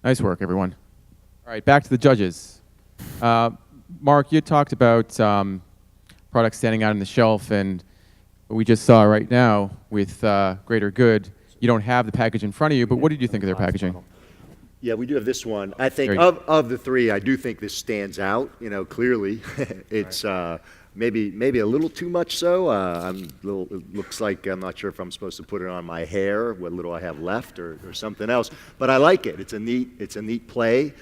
Nice work, everyone. All right, back to the judges. Mark, you had talked about products standing out on the shelf, and we just saw right now with Greater Good, you don't have the package in front of you, but what did you think of their packaging? Yeah, we do have this one. I think of the three, I do think this stands out. You know, clearly, it's maybe a little too much so. It looks like I'm not sure if I'm supposed to put it on my hair, what little I have left, or something else. But I like it. It's a neat play.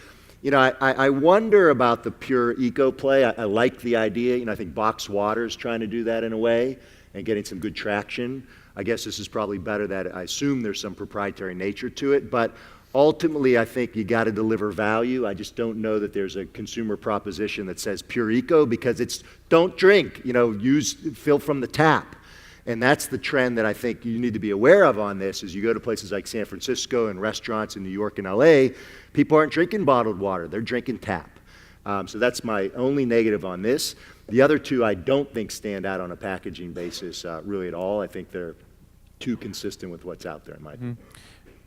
You know, I wonder about the pure eco play. I like the idea. You know, I think Box Water's trying to do that in a way and getting some good traction. I guess this is probably better that I assume there's some proprietary nature to it, but ultimately I think you got to deliver value. I just don't know that there's a consumer proposition that says pure eco, because it's don't drink, you know, fill from the tap. And that's the trend that I think you need to be aware of on this. As you go to places like San Francisco and restaurants in New York and LA, people aren't drinking bottled water, they're drinking tap. So that's my only negative on this. The other two I don't think stand out on a packaging basis really at all. I think they're too consistent with what's out there in my opinion.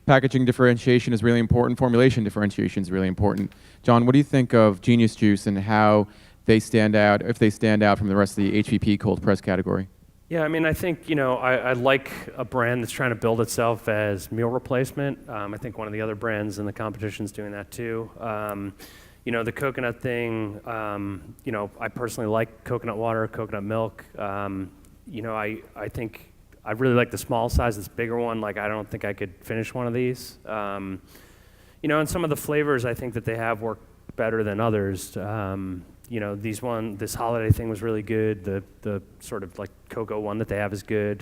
Packaging differentiation is really important. Formulation differentiation is really important. John, what do you think of Genius Juice and how they stand out, if they stand out from the rest of the HVP cold press category? Yeah, I mean, I think, you know, I like a brand that's trying to build itself as meal replacement. I think one of the other brands in the competition is doing that too. You know, the coconut thing, you know, I personally like coconut water, coconut milk. You know, I think I really like the small size, this bigger one. Like, I don't think I could finish one of these. You know, and some of the flavors I think that they have work better than others. You know, this holiday thing was really good. The sort of like cocoa one that they have is good.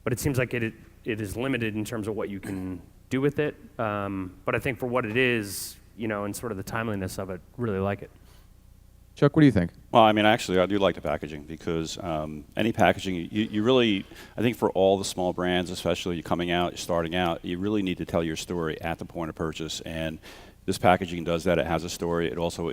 But it seems like it is limited in terms of what you can do with it. But I think for what it is, you know, and sort of the timeliness of it, really like it. Chuck, what do you think? Well, I mean, actually, I do like the packaging because any packaging, you really, I think for all the small brands, especially coming out, starting out, you really need to tell your story at the point of purchase. And this packaging does that. It has a story. It also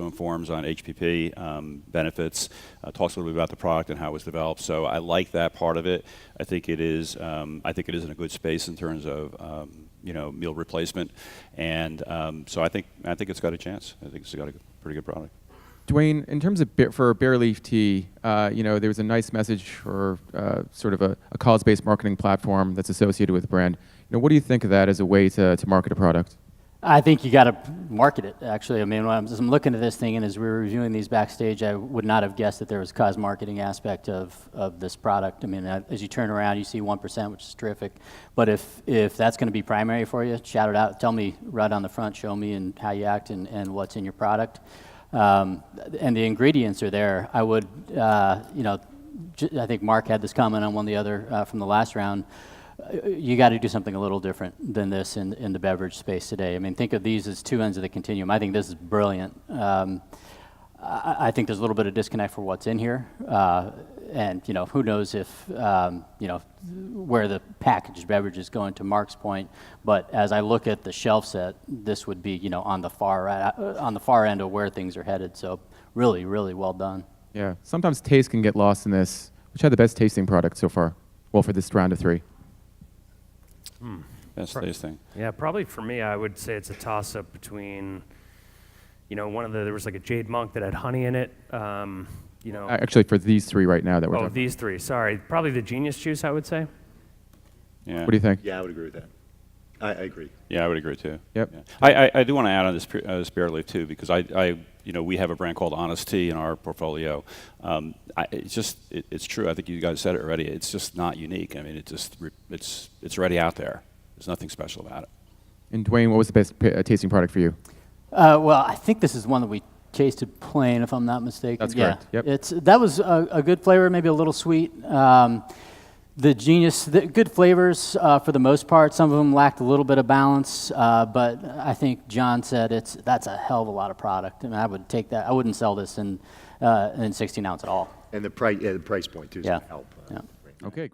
informs on HPP benefits, talks a little bit about the product and how it was developed. So I like that part of it. I think it is. I think it is in a good space in terms of you know, meal replacement, and so I think it's got a chance. I think it's got a pretty good product. Dwayne, in terms of for Bare Leaf Tea, you know, there was a nice message for sort of a cause-based marketing platform that's associated with the brand. You know, what do you think of that as a way to market a product? I think you got to market it, actually. I mean, when I'm looking at this thing, and as we were reviewing these backstage, I would not have guessed that there was a cause marketing aspect of this product. I mean, as you turn around, you see 1%, which is terrific. But if that's going to be primary for you, shout it out. Tell me right on the front, show me and how you act and what's in your product. And the ingredients are there. I would, you know, I think Mark had this comment on one of the other from the last round. You got to do something a little different than this in the beverage space today. I mean, think of these as two ends of the continuum. I think this is brilliant. I think there's a little bit of disconnect for what's in here. And, you know, who knows if, you know, where the packaged beverage is going, to Mark's point. But as I look at the shelf set, this would be, you know, on the far end of where things are headed. So really, really well done. Yeah, sometimes taste can get lost in this. Which had the best tasting product so far? Well, for this round of 3. Best tasting. Yeah, probably for me, I would say it's a toss-up between, you know, there was like a Jade Monk that had honey in it. You know, actually, for these 3 right now that we're talking about. These 3, sorry. Probably the Genius Juice, I would say. Yeah. What do you think? Yeah, I would agree with that. I agree. Yeah, I would agrry too. Yep. Yeah. I do want to add on this Bare Leaf too, because you know, we have a brand called Honest Tea in our portfolio. It's true. I think you guys said it already. It's just not unique. I mean, it's already out there. There's nothing special about it. And Dwayne, what was the best tasting product for you? Well, I think this is one that we tasted plain, if I'm not mistaken. That's correct. Yeah. Yep. That was a good flavor, maybe a little sweet. The good flavors for the most part. Some of them lacked a little bit of balance, but I think John said that's a hell of a lot of product, and I would take that. I wouldn't sell this in 16 ounce at all. And the price point too is going to help. Yeah. Okay, great.